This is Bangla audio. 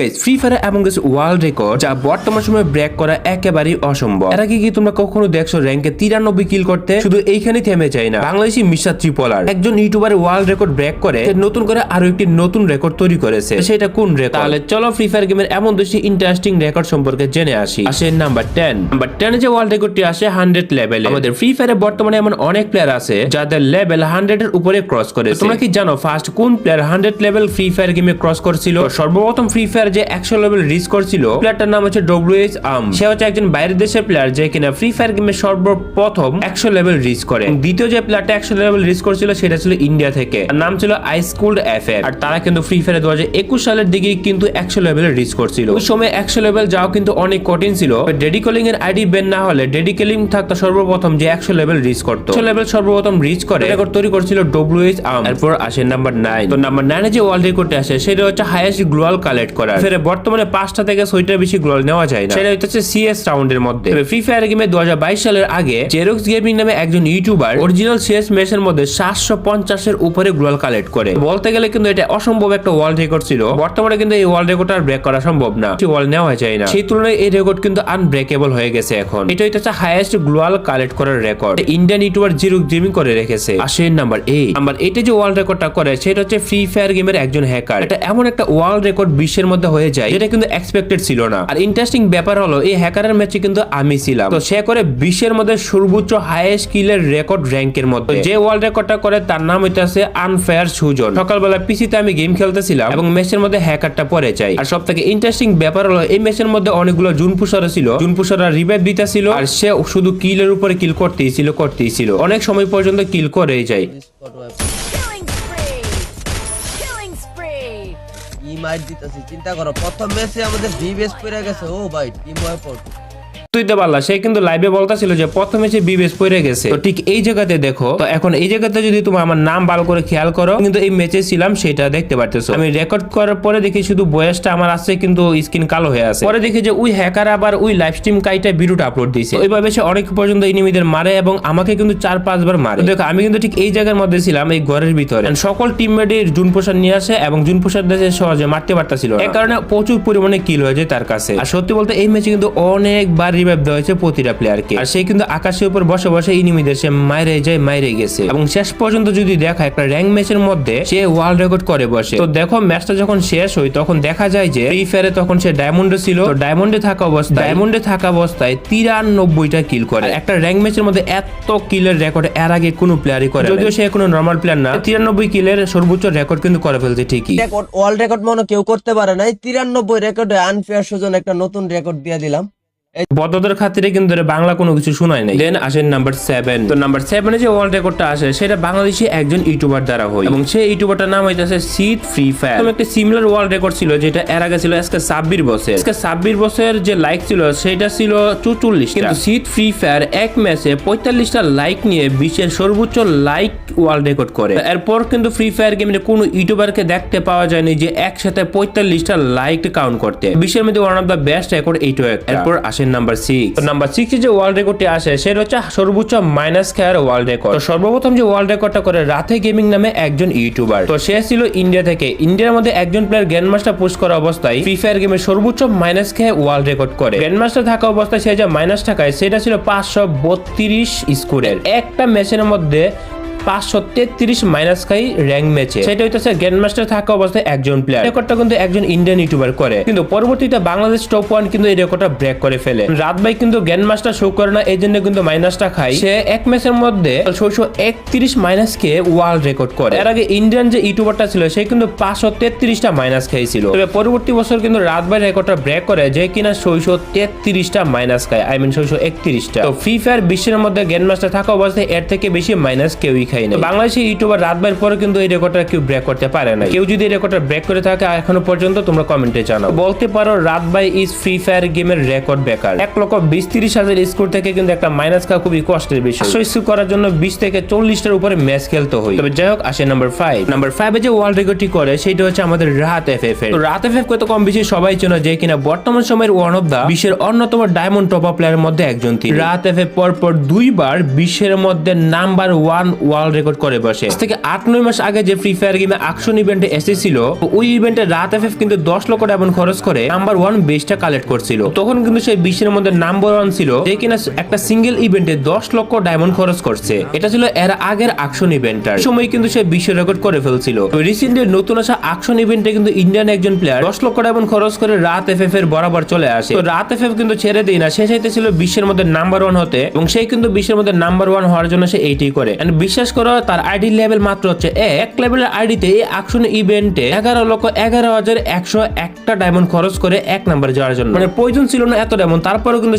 গাইস ফ্রি ফায়ার এবং ওয়ার্ল্ড রেকর্ড যা বর্তমান সময়ে ব্রেক করা একেবারেই অসম্ভব। এর আগে কি তোমরা কখনো দেখছো র্যাঙ্কে 93 কিল করতে? শুধু এইখানেই থেমে যায় না, বাংলাদেশি মিস্টার ত্রিপলার একজন ইউটিউবার ওয়ার্ল্ড রেকর্ড ব্রেক করে নতুন করে আরো একটি নতুন রেকর্ড তৈরি করেছে। সেটা কোন রেকর্ড? তাহলে চলো ফ্রি ফায়ার গেমের এমন দুটি ইন্টারেস্টিং রেকর্ড সম্পর্কে জেনে আসি। আসে নাম্বার 10। নাম্বার 10 যে ওয়ার্ল্ড রেকর্ডটি আসে 100 লেভেলে। আমাদের ফ্রি ফায়ারে বর্তমানে এমন অনেক প্লেয়ার আছে যাদের লেভেল 100 এর উপরে ক্রস করেছে। তোমরা কি জানো ফার্স্ট কোন প্লেয়ার 100 লেভেল ফ্রি ফায়ার গেমে ক্রস করছিল? সর্বপ্রথম ফ্রি ফায়ার যে 100 লেভেল রিচ করছিল প্লেয়ারটার নাম হচ্ছে WH আর্ম। সে হচ্ছে একজন বাইরের দেশের প্লেয়ার যে কিনা ফ্রি ফায়ার গেমে সর্বপ্রথম 100 লেভেল রিচ করে। দ্বিতীয় যে প্লেয়ারটা 100 লেভেল রিচ করছিল সেটা ছিল ইন্ডিয়া থেকে, তার নাম ছিল আইসকুল্ড FF। আর তারা কিন্তু ফ্রি ফায়ার 2021 সালের দিকে কিন্তু 100 লেভেল রিচ করছিল। ওই সময় 100 লেভেল যাও কিন্তু অনেক কঠিন ছিল। ডেডিকলিং এর আইডি বেন না হলে ডেডিকলিং থাকতো সর্বপ্রথম যে 100 লেভেল রিচ করতো। 100 লেভেল সর্বপ্রথম রিচ করে রেকর্ড তৈরি করছিল WH আর্ম। এরপর আসে নাম্বার 9। তো নাম্বার 9 এ যে ওয়ার্ল্ড রেকর্ডে আসে সেটা হচ্ছে হাইয়েস্ট গ্লোয়াল কালেক্ট করা। ফেরে বর্তমানে 5টা থেকে 6টার বেশি গ্লোয়াল নেওয়া যায় না। সেটা হচ্ছে CS রাউন্ডের মধ্যে। ফ্রি ফায়ার গেমে 2022 সালের আগে জেরক্স গেমিং নামে একজন ইউটিউবার অরিজিনাল CS ম্যাচের মধ্যে 750 এর উপরে গ্লোয়াল কালেক্ট করে। বলতে গেলে কিন্তু এটা অসম্ভব একটা ওয়ার্ল্ড রেকর্ড ছিল। বর্তমানে কিন্তু এই ওয়ার্ল্ড রেকর্ড আর ব্রেক করা সম্ভব না, ওয়ার্ল্ড নেওয়া যায় না। সেই তুলনায় এই রেকর্ড কিন্তু আনব্রেকেবল হয়ে গেছে এখন। এটা হচ্ছে হাইয়েস্ট গ্লোয়াল কালেক্ট করার record Indian YouTuber xerox gaming করে রেখেছে। আসে নাম্বার 8। নাম্বার 8 এ যে ওয়ার্ল্ড রেকর্ডটা করে সেটা হচ্ছে ফ্রি ফায়ার গেমের একজন হ্যাকার। এটা এমন একটা ওয়ার্ল্ড রেকর্ড বিশ্বের মধ্যে হয়ে যায় যেটা কিন্তু এক্সপেক্টেড ছিল না। আর ইন্টারেস্টিং ব্যাপার হলো এই হ্যাকারের ম্যাচে কিন্তু আমি ছিলাম। তো সে করে বিশ্বের মধ্যে সর্বোচ্চ হাইয়েস্ট কিলের রেকর্ড র্যাঙ্কের মধ্যে। যে ওয়ার্ল্ড রেকর্ডটা করে তার নাম হইতাছে আনফেয়ার সুজন। সকালবেলা পিসিতে আমি গেম খেলতেছিলাম এবং ম্যাচের মধ্যে হ্যাকারটা পড়ে যায়। আর সবথেকে ইন্টারেস্টিং ব্যাপার হলো এই ম্যাচের মধ্যে অনেকগুলো জুন পুষার ছিল, জুন পুষাররা রিভাইভ দিতেছিল আর সে শুধু কিলের উপরে কিল করতেই ছিল অনেক সময় পর্যন্ত কিল করেই যায়। চিন্তা করো প্রথম ম্যাচে আমাদের বিবেস পড়ে গেছে। ও ভাই টিম ওয়াইপট তুইতে পারলা। সে কিন্তু লাইভে বলতেছিল যে প্রথমে সে বিবেস পড়ে গেছে। তো ঠিক এই জায়গাতে দেখো, তো এখন এই জায়গাতে যদি তুমি আমার নাম ভালো করে খেয়াল করো কিন্তু এই ম্যাচে ছিলাম সেটা দেখতে পারতেছো। আমি রেকর্ড করার পরে দেখি শুধু বয়সটা আমার আছে কিন্তু স্ক্রিন কালো হয়ে আছে। পরে দেখি যে ওই হ্যাকার আবার ওই লাইভ স্ট্রিম কাইটা ভিডিওটা আপলোড দিয়েছে। ওইভাবে সে অনেক পর্যন্ত এনিমিদের মারে এবং আমাকে কিন্তু 4-5 বার মারে। দেখো আমি কিন্তু ঠিক এই জায়গার মধ্যে ছিলাম এই ঘরের ভিতরে। সকল টিমমেটের জুন পোশাক নিয়ে আসে এবং জুন পোশাক দেশে সহজে মারতে পারতাছিল না। এই কারণে প্রচুর পরিমাণে কিল হয়ে যায় তার কাছে। আর সত্যি বলতে এই ম্যাচে কিন্তু অনেকবার রিভাইভ দেওয়া হয়েছে প্রতিটা প্লেয়ারকে। আর সে কিন্তু আকাশের উপর বসে বসে এনিমিদের সে মাইরে গেছে এবং শেষ পর্যন্ত যদি দেখা একটা র্যাঙ্ক ম্যাচের মধ্যে সে ওয়ার্ল্ড রেকর্ড করে বসে। তো দেখো ম্যাচটা যখন শেষ হয় তখন দেখা যায় যে ফ্রি ফায়ারে তখন সে ডায়মন্ডে ছিল। তো ডায়মন্ডে থাকা অবস্থায় 93টা কিল করে। একটা র্যাঙ্ক ম্যাচের মধ্যে এত কিলের রেকর্ড এর আগে কোনো প্লেয়ারই করে, যদিও সে কোনো নরমাল প্লেয়ার না। 93 কিলের সর্বোচ্চ রেকর্ড কিন্তু করে ফেলছে ঠিকই। রেকর্ড ওয়ার্ল্ড রেকর্ড মনে কেউ করতে পারে নাই। 93 রেকর্ডে আনফেয়ার সুজন একটা নতুন রেকর্ড দিয়ে দিলাম। বদদের খাতিরে কিন্তু বাংলা কোনো কিছু শোনায় নাই। দেন আসেন নাম্বার 7। তো নাম্বার 7 এ যে ওয়ার্ল্ড রেকর্ডটা আসে সেটা বাংলাদেশি একজন ইউটিউবার দ্বারা হয় এবং সেই ইউটিউবারটার নাম হইতাছে সিড ফ্রি ফায়ার। তো একটা সিমিলার ওয়ার্ল্ড রেকর্ড ছিল যেটা এর আগে ছিল আজকে 26 বছর। আজকে 26 বছর যে লাইক ছিল সেটা ছিল 44। কিন্তু সিড ফ্রি ফায়ার এক ম্যাচে 45টা লাইক নিয়ে বিশ্বের সর্বোচ্চ লাইক ওয়ার্ল্ড রেকর্ড করে। এরপর কিন্তু ফ্রি ফায়ার গেমে কোনো ইউটিউবারকে দেখতে পাওয়া যায়নি যে একসাথে 45টা লাইক কাউন্ট করতে। বিশ্বের মধ্যে one of the best record এইটাও একটা। এরপর আসেন নাম্বার 6। তো নাম্বার 6 এ যে ওয়ার্ল্ড রেকর্ডটি আসে সেটা হচ্ছে সর্বোচ্চ মাইনাস খেয়ার ওয়ার্ল্ড রেকর্ড। তো সর্বপ্রথম যে ওয়ার্ল্ড রেকর্ডটা করে রাতে গেমিং নামে একজন ইউটিউবার। তো সে ছিল ইন্ডিয়া থেকে। ইন্ডিয়ার মধ্যে একজন প্লেয়ার গ্র্যান্ড মাস্টার পুশ করা অবস্থায় ফ্রি ফায়ার গেমের সর্বোচ্চ মাইনাস খেয়ে ওয়ার্ল্ড রেকর্ড করে। গ্র্যান্ড মাস্টার থাকা অবস্থায় সে যে মাইনাস টাকায় সেটা ছিল 532 স্কোরের। একটা ম্যাচের মধ্যে 533 মাইনাস খাই র্যাঙ্ক ম্যাচে। সেটা হইতেছে গ্র্যান্ড মাস্টার থাকা অবস্থায় একজন প্লেয়ার। রেকর্ডটা কিন্তু একজন ইন্ডিয়ান ইউটিউবার করে, কিন্তু পরবর্তীতে বাংলাদেশ টপ 1 কিন্তু এই রেকর্ডটা ব্রেক করে ফেলে। রাত ভাই কিন্তু গ্র্যান্ড মাস্টার শো করে না, এই জন্য কিন্তু মাইনাসটা খাই। সে এক ম্যাচের মধ্যে 631 মাইনাস কে ওয়ার্ল্ড রেকর্ড করে। এর আগে ইন্ডিয়ান যে ইউটিউবারটা ছিল সে কিন্তু 533টা মাইনাস খাইছিল। তবে পরবর্তী বছর কিন্তু রাত ভাই রেকর্ডটা ব্রেক করে যে কিনা 633টা মাইনাস খায়, 631টা। তো ফ্রি ফায়ার বিশ্বের মধ্যে গ্র্যান্ড মাস্টার থাকা অবস্থায় এর থেকে বেশি মাইনাস কেউই বাংলাদেশি ইউটিউবার রাত বাইর পরে কিন্তু এই রেকর্ডটা কেউ ব্রেক করতে পারে না। কেউ যদি এই রেকর্ডটা ব্রেক করে থাকে এখনো পর্যন্ত তোমরা কমেন্টে জানাও। বলতে পারো রাত বাই ইজ ফ্রি ফায়ার গেমের রেকর্ড ব্রেকার। 1,20,30,000 স্কোর থেকে কিন্তু একটা মাইনাস খাওয়া খুবই কষ্টের বিষয়। 100 স্কোর করার জন্য 20 থেকে 40টার উপরে ম্যাচ খেলতে হয়। তবে যাই হোক আসে নাম্বার 5। নাম্বার 5 এ যে ওয়ার্ল্ড রেকর্ডটি করে সেটা হচ্ছে আমাদের রাত FF এর। তো রাত FF কত কম বেশি সবাই চেনো যে কিনা বর্তমান সময়ের ওয়ান অফ দা বিশ্বের অন্যতম ডায়মন্ড টপ আপ প্লেয়ারের মধ্যে একজন তিনি। রাত FF পরপর 2বার বিশ্বের মধ্যে নাম্বার 1 ওয়ার্ল্ড রেকর্ড করে বসে। আজ থেকে 8-9 মাস আগে যে ফ্রি ফায়ার গেমে অ্যাকশন ইভেন্টে এসেছিল, ওই ইভেন্টে রাত এফএফ কিন্তু 10 লক্ষ ডায়মন্ড খরচ করে নাম্বার 1 বেসটা কালেক্ট করছিল। তখন কিন্তু সেই বিশ্বের মধ্যে নাম্বার 1 ছিল, যে কিনা একটা সিঙ্গেল ইভেন্টে 10 লক্ষ ডায়মন্ড খরচ করছে। এটা ছিল এর আগের অ্যাকশন ইভেন্টার সময় কিন্তু সে বিশ্ব রেকর্ড করে ফেলছিল। রিসেন্টলি নতুন আসা অ্যাকশন ইভেন্টে কিন্তু ইন্ডিয়ান একজন প্লেয়ার 10 লক্ষ ডায়মন্ড খরচ করে রাত এফএফ এর বরাবর চলে আসে। তো রাত এফএফ কিন্তু ছেড়ে দেয় না, সে চাইতেছিল বিশ্বের মধ্যে নাম্বার 1 হতে, এবং সেই কিন্তু বিশ্বের মধ্যে নাম্বার 1 হওয়ার জন্য সে এইটাই করে। এন্ড বিশ্বাস করো, তার আইডি লেভেল মাত্র হচ্ছে 1 লেভেলের আইডিতে এই অ্যাকশন ইভেন্টে 11,11,101টা ডায়মন্ড খরচ করে 1 নাম্বার যাওয়ার জন্য। মানে প্রয়োজন ছিল না এত ডায়মন্ড, তারপরেও কিন্তু